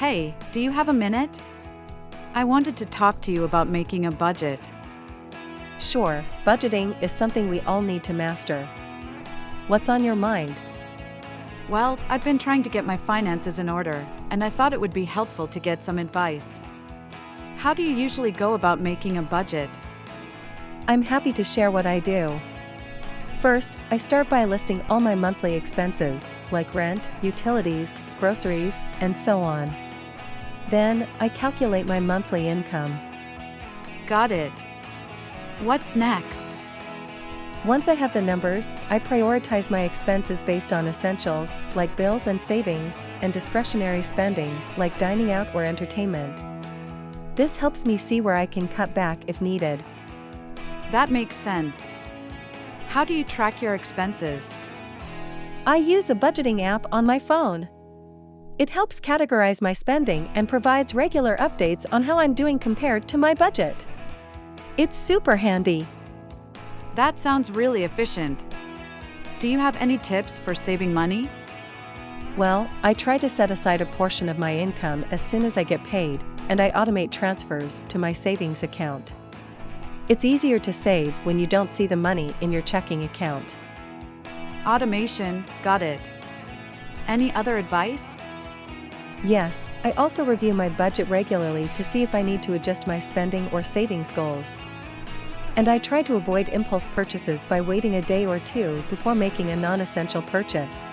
Hey, do you have a minute? I wanted to talk to you about making a budget. Sure, budgeting is something we all need to master. What's on your mind? Well, I've been trying to get my finances in order, and I thought it would be helpful to get some advice. How do you usually go about making a budget? I'm happy to share what I do. First, I start by listing all my monthly expenses, like rent, utilities, groceries, and so on. Then, I calculate my monthly income. Got it. What's next? Once I have the numbers, I prioritize my expenses based on essentials, like bills and savings, and discretionary spending, like dining out or entertainment. This helps me see where I can cut back if needed. That makes sense. How do you track your expenses? I use a budgeting app on my phone. It helps categorize my spending and provides regular updates on how I'm doing compared to my budget. It's super handy. That sounds really efficient. Do you have any tips for saving money? Well, I try to set aside a portion of my income as soon as I get paid, and I automate transfers to my savings account. It's easier to save when you don't see the money in your checking account. Automation, got it. Any other advice? Yes, I also review my budget regularly to see if I need to adjust my spending or savings goals. And I try to avoid impulse purchases by waiting a day or two before making a non-essential purchase.